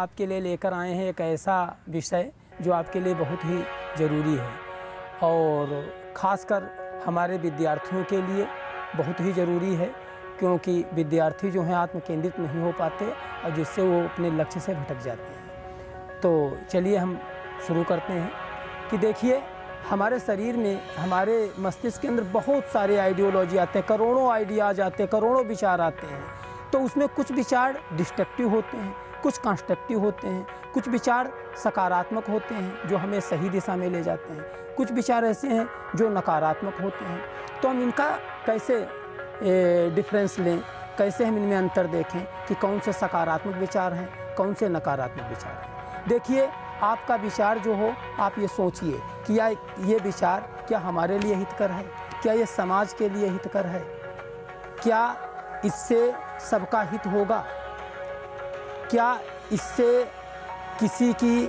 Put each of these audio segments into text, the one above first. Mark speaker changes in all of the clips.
Speaker 1: आपके लिए लेकर आए हैं एक ऐसा विषय जो आपके लिए बहुत ही ज़रूरी है और ख़ासकर हमारे विद्यार्थियों के लिए बहुत ही ज़रूरी है, क्योंकि विद्यार्थी जो हैं आत्म केंद्रित नहीं हो पाते और जिससे वो अपने लक्ष्य से भटक जाते हैं। तो चलिए हम शुरू करते हैं कि देखिए, हमारे शरीर में, हमारे मस्तिष्क के अंदर बहुत सारे आइडियोलॉजी आते हैं, करोड़ों आइडियाज़ आते हैं, करोड़ों विचार आते हैं। तो उसमें कुछ विचार डिस्ट्रक्टिव होते हैं, कुछ कंस्ट्रक्टिव होते हैं, कुछ विचार सकारात्मक होते हैं जो हमें सही दिशा में ले जाते हैं, कुछ विचार ऐसे हैं जो नकारात्मक होते हैं। तो हम इनका कैसे डिफरेंस लें, कैसे हम इनमें अंतर देखें कि कौन से सकारात्मक विचार हैं, कौन से नकारात्मक विचार हैं। देखिए, आपका विचार जो हो, आप ये सोचिए कि ये विचार क्या हमारे लिए हितकर है, क्या ये समाज के लिए हितकर है, क्या इससे सबका हित होगा, क्या इससे किसी की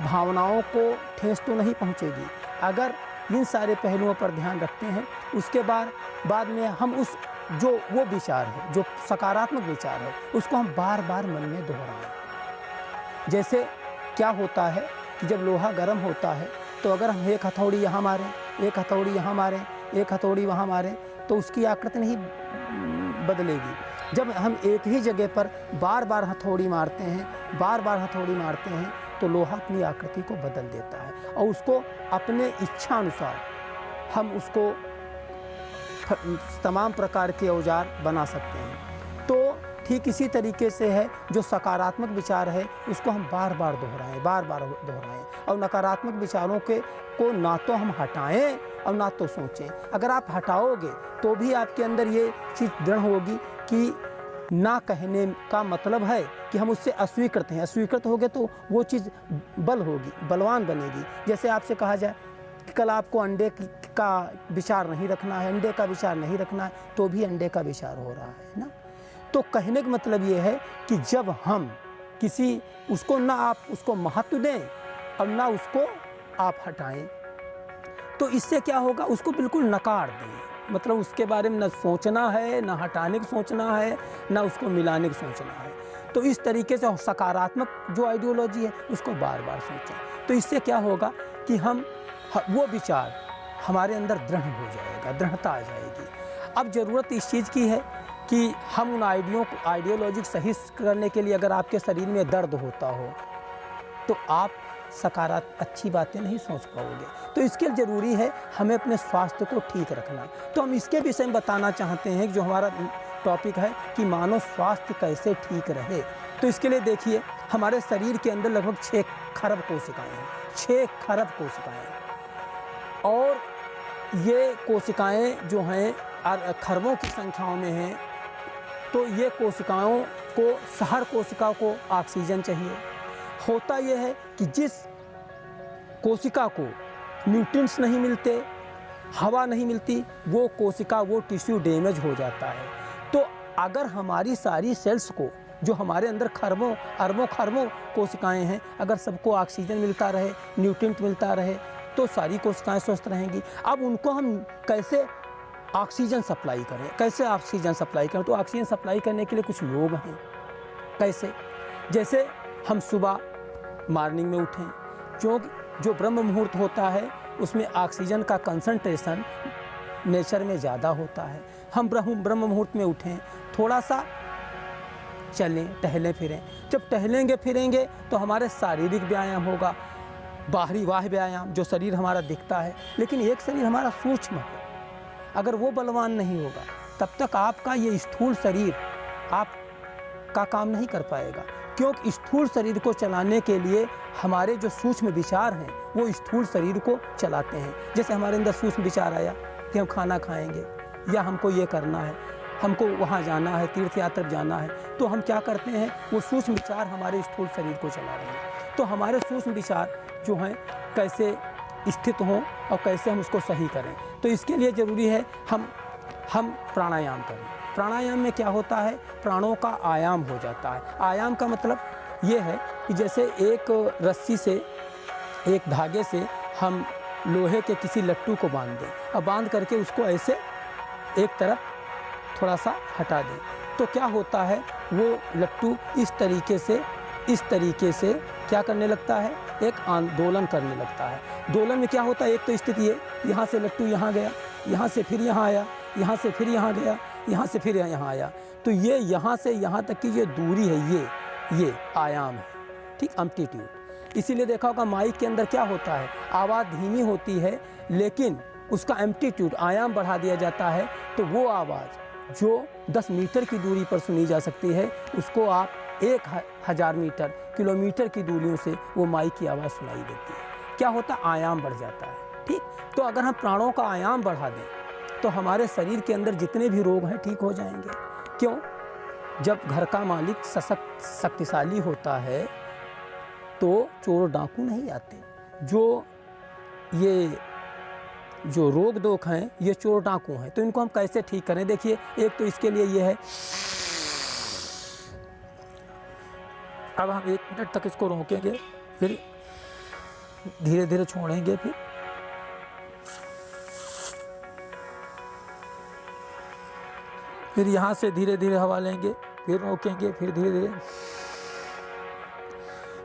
Speaker 1: भावनाओं को ठेस तो नहीं पहुंचेगी। अगर इन सारे पहलुओं पर ध्यान रखते हैं, उसके बाद में हम वो विचार है, जो सकारात्मक विचार है, उसको हम बार बार मन में दोहराएं। जैसे क्या होता है कि जब लोहा गर्म होता है तो अगर हम एक हथौड़ी यहाँ मारें, एक हथौड़ी यहाँ मारें, एक हथौड़ी वहाँ मारें, तो उसकी आकृति नहीं बदलेगी। जब हम एक ही जगह पर बार बार हथौड़ी मारते हैं, बार बार हथौड़ी मारते हैं, तो लोहा अपनी आकृति को बदल देता है और उसको अपने इच्छा अनुसार हम उसको तमाम प्रकार के औजार बना सकते हैं। तो ठीक इसी तरीके से है, जो सकारात्मक विचार है उसको हम बार बार दोहराएं और नकारात्मक विचारों को ना तो हम हटाएं और ना तो सोचें। अगर आप हटाओगे तो भी आपके अंदर ये चीज़ दृढ़ होगी कि ना कहने का मतलब है कि हम उससे अस्वीकृत हैं। अस्वीकृत होगे तो वो चीज़ बलवान बनेगी। जैसे आपसे कहा जाए कि कल आपको अंडे का विचार नहीं रखना है, अंडे का विचार नहीं रखना है, तो भी अंडे का विचार हो रहा है ना। तो कहने का मतलब ये है कि जब हम उसको ना आप उसको महत्व दें और ना उसको आप हटाएं, तो इससे क्या होगा, उसको बिल्कुल नकार दें। मतलब उसके बारे में न सोचना है, न हटाने की सोचना है, न उसको मिलाने की सोचना है। तो इस तरीके से सकारात्मक जो आइडियोलॉजी है उसको बार बार सोचें। तो इससे क्या होगा कि वो विचार हमारे अंदर दृढ़ हो जाएगा, दृढ़ता आ जाएगी। अब ज़रूरत इस चीज़ की है कि हम उन आइडियोलॉजी को सही करने के लिए, अगर आपके शरीर में दर्द होता हो तो आप सकारात्मक अच्छी बातें नहीं सोच पाओगे। तो इसके लिए ज़रूरी है हमें अपने स्वास्थ्य को ठीक रखना। तो हम इसके विषय में बताना चाहते हैं, जो हमारा टॉपिक है कि मानव स्वास्थ्य कैसे ठीक रहे। तो इसके लिए देखिए, हमारे शरीर के अंदर लगभग 6 खरब कोशिकाएँ हैं, 6 खरब कोशिकाएँ। और ये कोशिकाएँ जो हैं खरबों की संख्याओं में हैं। तो ये कोशिकाओं को, हर कोशिका को ऑक्सीजन चाहिए। होता यह है कि जिस कोशिका को न्यूट्रिएंट्स नहीं मिलते, हवा नहीं मिलती, वो कोशिका, वो टिश्यू डैमेज हो जाता है। तो अगर हमारी सारी सेल्स को, जो हमारे अंदर खरबों अरबों खरबों कोशिकाएं हैं, अगर सबको ऑक्सीजन मिलता रहे, न्यूट्रिएंट मिलता रहे, तो सारी कोशिकाएं स्वस्थ रहेंगी। अब उनको हम कैसे ऑक्सीजन सप्लाई करें, कैसे ऑक्सीजन सप्लाई करें? तो ऑक्सीजन सप्लाई करने के लिए कुछ लोग हैं। कैसे? जैसे हम सुबह मॉर्निंग में उठें, जो ब्रह्म मुहूर्त होता है उसमें ऑक्सीजन का कंसंट्रेशन नेचर में ज़्यादा होता है। हम ब्रह्म मुहूर्त में उठें, थोड़ा सा चलें, टहलें फिरें। जब टहलेंगे फिरेंगे तो हमारे शारीरिक व्यायाम होगा, बाहरी बाह्य व्यायाम, जो शरीर हमारा दिखता है। लेकिन एक शरीर हमारा सूक्ष्म है, अगर वो बलवान नहीं होगा तब तक आपका ये स्थूल शरीर आपका काम नहीं कर पाएगा। क्योंकि स्थूल शरीर को चलाने के लिए हमारे जो सूक्ष्म विचार हैं वो स्थूल शरीर को चलाते हैं। जैसे हमारे अंदर सूक्ष्म विचार आया कि हम खाना खाएंगे, या हमको ये करना है, हमको वहाँ जाना है, तीर्थ यात्रा जाना है, तो हम क्या करते हैं, वो सूक्ष्म विचार हमारे स्थूल शरीर को चला रहे हैं। तो हमारे सूक्ष्म विचार जो हैं कैसे स्थित हों और कैसे हम उसको सही करें, तो इसके लिए ज़रूरी है हम प्राणायाम करें। प्राणायाम में क्या होता है, प्राणों का आयाम हो जाता है। आयाम का मतलब ये है कि जैसे एक रस्सी से, एक धागे से हम लोहे के किसी लट्टू को बांध दें और बांध करके उसको ऐसे एक तरफ थोड़ा सा हटा दें, तो क्या होता है, वो लट्टू इस तरीके से इस तरीके से क्या करने लगता है, एक आंदोलन करने लगता है। दोलन में क्या होता है, एक तो स्थिति है, यहाँ से लट्टू यहाँ गया, यहाँ से फिर यहाँ आया, यहाँ से फिर यहाँ गया, यहाँ से फिर यहाँ आया, तो ये यहाँ से यहाँ तक की ये दूरी है, ये आयाम है, ठीक, एम्पलीट्यूड। इसीलिए देखा होगा माइक के अंदर क्या होता है, आवाज़ धीमी होती है लेकिन उसका एम्पलीट्यूड आयाम बढ़ा दिया जाता है, तो वो आवाज़ जो 10 मीटर की दूरी पर सुनी जा सकती है उसको आप 1000 मीटर किलोमीटर की दूरियों से वो माइक की आवाज़ सुनाई देती है। क्या होता है, आयाम बढ़ जाता है, ठीक। तो अगर हम प्राणों का आयाम बढ़ा दें तो हमारे शरीर के अंदर जितने भी रोग हैं ठीक हो जाएंगे। क्यों? जब घर का मालिक सशक्त शक्तिशाली होता है तो चोर डाकू नहीं आते। जो रोग दोख हैं ये चोर डाकू हैं, तो इनको हम कैसे ठीक करें? देखिए, एक तो इसके लिए ये है, अब हम 1 मिनट तक इसको रोकेंगे, फिर धीरे धीरे छोड़ेंगे, फिर यहाँ से धीरे धीरे हवा लेंगे, फिर रोकेंगे, फिर धीरे धीरे।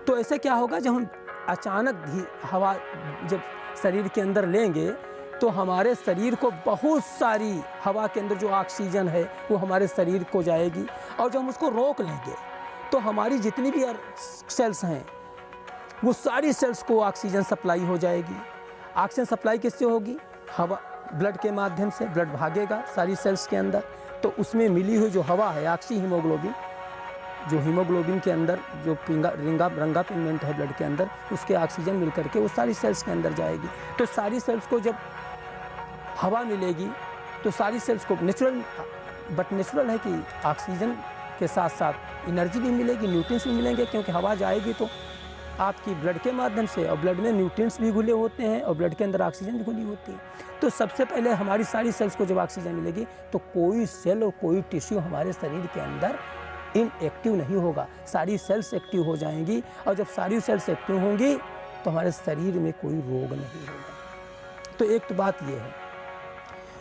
Speaker 1: तो ऐसे क्या होगा, जब हम अचानक हवा जब शरीर के अंदर लेंगे तो हमारे शरीर को बहुत सारी हवा के अंदर जो ऑक्सीजन है वो हमारे शरीर को जाएगी, और जब हम उसको रोक लेंगे तो हमारी जितनी भी सेल्स हैं वो सारी सेल्स को ऑक्सीजन सप्लाई हो जाएगी। ऑक्सीजन सप्लाई किससे होगी? हवा, ब्लड के माध्यम से ब्लड भागेगा सारी सेल्स के अंदर, तो उसमें मिली हुई जो हवा है, ऑक्सी हीमोग्लोबिन, जो हीमोग्लोबिन के अंदर जो रंगा पिगमेंट है ब्लड के अंदर, उसके ऑक्सीजन मिल करके वो सारी सेल्स के अंदर जाएगी। तो सारी सेल्स को जब हवा मिलेगी तो सारी सेल्स को नेचुरल है कि ऑक्सीजन के साथ साथ एनर्जी भी मिलेगी, न्यूट्रिएंट्स भी मिलेंगे, क्योंकि हवा जाएगी तो आपकी ब्लड के माध्यम से, और ब्लड में न्यूट्रिएंट्स भी घुले होते हैं और ब्लड के अंदर ऑक्सीजन भी घुली होती है। तो सबसे पहले हमारी सारी सेल्स को जब ऑक्सीजन मिलेगी तो कोई सेल और कोई टिश्यू हमारे शरीर के अंदर इनएक्टिव नहीं होगा, सारी सेल्स एक्टिव हो जाएंगी, और जब सारी सेल्स एक्टिव होंगी तो हमारे शरीर में कोई रोग नहीं होगा। तो एक तो बात ये है।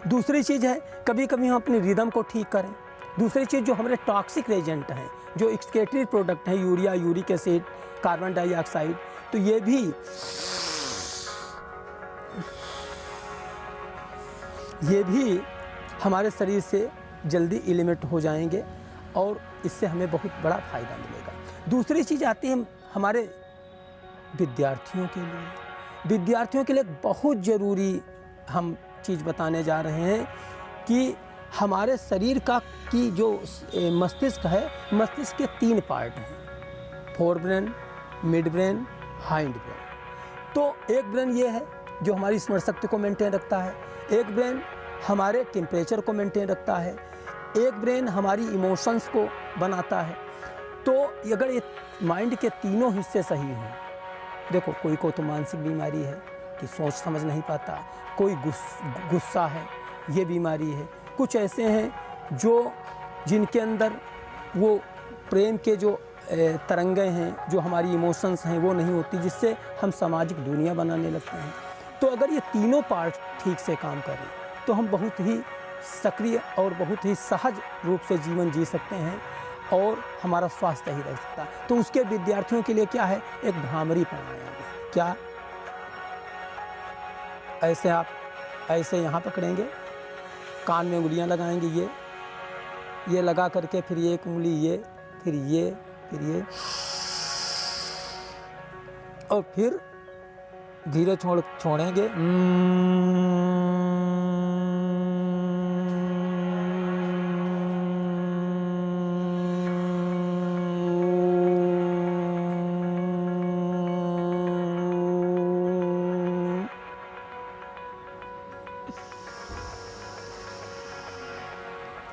Speaker 1: दूसरी चीज़ है, कभी कभी हम अपने रिदम को ठीक करें। दूसरी चीज़, जो हमारे टॉक्सिक एजेंट हैं, जो एक्सक्रीटरी प्रोडक्ट हैं, urea, uric acid, carbon dioxide, तो ये भी हमारे शरीर से जल्दी एलिमिनेट हो जाएंगे और इससे हमें बहुत बड़ा फ़ायदा मिलेगा। दूसरी चीज़ आती है हमारे विद्यार्थियों के लिए। विद्यार्थियों के लिए बहुत ज़रूरी हम चीज़ बताने जा रहे हैं कि हमारे शरीर की जो मस्तिष्क है, मस्तिष्क के 3 पार्ट हैं, fore brain, mid brain, hind brain. तो एक ब्रेन ये है जो हमारी स्मरण शक्ति को मेंटेन रखता है, एक ब्रेन हमारे टेम्परेचर को मेंटेन रखता है, एक ब्रेन हमारी इमोशंस को बनाता है। तो अगर ये माइंड के तीनों हिस्से सही हों, देखो कोई को तो मानसिक बीमारी है कि सोच समझ नहीं पाता, कोई गुस्सा है, ये बीमारी है, कुछ ऐसे हैं जिनके अंदर वो प्रेम के जो तरंगे हैं, जो हमारी इमोशंस हैं वो नहीं होती, जिससे हम सामाजिक दुनिया बनाने लगते हैं। तो अगर ये तीनों पार्ट ठीक से काम करें तो हम बहुत ही सक्रिय और बहुत ही सहज रूप से जीवन जी सकते हैं और हमारा स्वास्थ्य ही रह सकता है। तो उसके विद्यार्थियों के लिए क्या है, एक भ्रामरी प्राणायाम है। क्या? ऐसे आप ऐसे यहाँ पकड़ेंगे, कान में उंगलियाँ लगाएंगे, ये लगा करके फिर ये एक उंगली ये, फिर ये, फिर ये, और फिर धीरे छोड़ेंगे।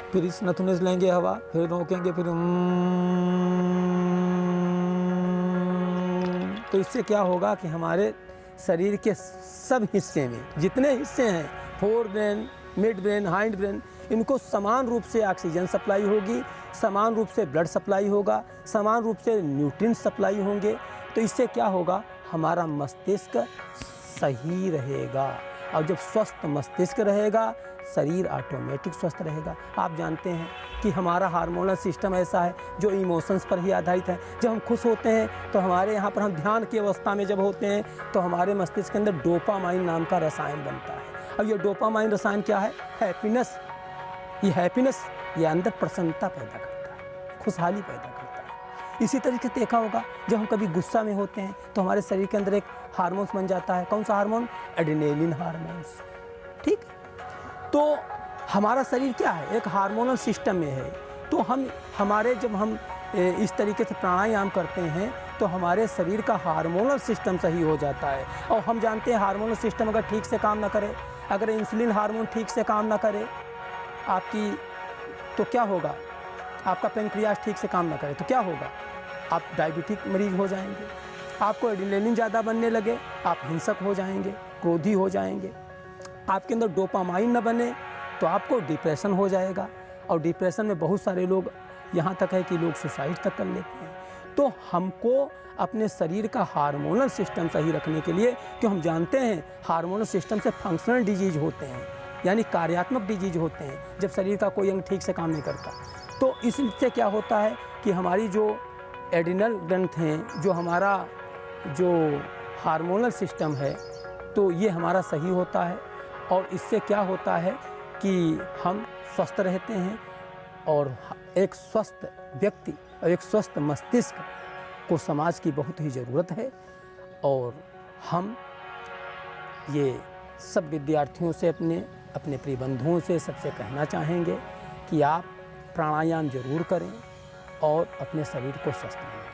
Speaker 1: फिर इस नथुने से लेंगे हवा, फिर रोकेंगे, फिर तो इससे क्या होगा कि हमारे शरीर के सब हिस्से में जितने हिस्से हैं, fore brain, mid brain, hind brain, इनको समान रूप से ऑक्सीजन सप्लाई होगी, समान रूप से ब्लड सप्लाई होगा, समान रूप से न्यूट्रिएंट्स सप्लाई होंगे। तो इससे क्या होगा, हमारा मस्तिष्क सही रहेगा, और जब स्वस्थ मस्तिष्क रहेगा, शरीर ऑटोमेटिक स्वस्थ रहेगा। आप जानते हैं कि हमारा हार्मोनल सिस्टम ऐसा है जो इमोशंस पर ही आधारित है। जब हम खुश होते हैं तो हमारे यहाँ पर, हम ध्यान की अवस्था में जब होते हैं तो हमारे मस्तिष्क के अंदर डोपामाइन नाम का रसायन बनता है। अब ये डोपामाइन रसायन क्या है? हैप्पीनेस। ये अंदर प्रसन्नता पैदा करता है, खुशहाली पैदा करता है। इसी तरीके से देखा होगा, जब हम कभी गुस्सा में होते हैं तो हमारे शरीर के अंदर एक हार्मोन्स बन जाता है। कौन सा हार्मोन? Adrenaline hormones. ठीक, तो हमारा शरीर क्या है? एक हार्मोनल सिस्टम में है। तो जब हम इस तरीके से प्राणायाम करते हैं तो हमारे शरीर का हार्मोनल सिस्टम सही हो जाता है। और हम जानते हैं हार्मोनल सिस्टम अगर ठीक से काम ना करे, अगर इंसुलिन हार्मोन ठीक से काम ना करे आपकी, तो क्या होगा? आपका पेनक्रियास ठीक से काम ना करे तो क्या होगा? आप डायबिटिक मरीज हो जाएंगे। आपको एड्रेनलिन ज़्यादा बनने लगे, आप हिंसक हो जाएंगे, क्रोधी हो जाएंगे। आपके अंदर डोपामाइन न बने तो आपको डिप्रेशन हो जाएगा। और डिप्रेशन में बहुत सारे लोग, यहाँ तक है कि लोग सुसाइड तक कर लेते हैं। तो हमको अपने शरीर का हार्मोनल सिस्टम सही रखने के लिए, क्यों हम जानते हैं हार्मोनल सिस्टम से फंक्शनल डिजीज होते हैं, यानी कार्यात्मक डिजीज होते हैं, जब शरीर का कोई अंग ठीक से काम नहीं करता। तो इससे क्या होता है कि हमारी जो एड्रिनल ग्रंथ हैं, जो हमारा जो हार्मोनल सिस्टम है, तो ये हमारा सही होता है। और इससे क्या होता है कि हम स्वस्थ रहते हैं। और एक स्वस्थ व्यक्ति और एक स्वस्थ मस्तिष्क को समाज की बहुत ही ज़रूरत है। और हम ये सब विद्यार्थियों से, अपने प्रिय बंधुओं से सबसे कहना चाहेंगे कि आप प्राणायाम जरूर करें और अपने शरीर को स्वस्थ बनाएं।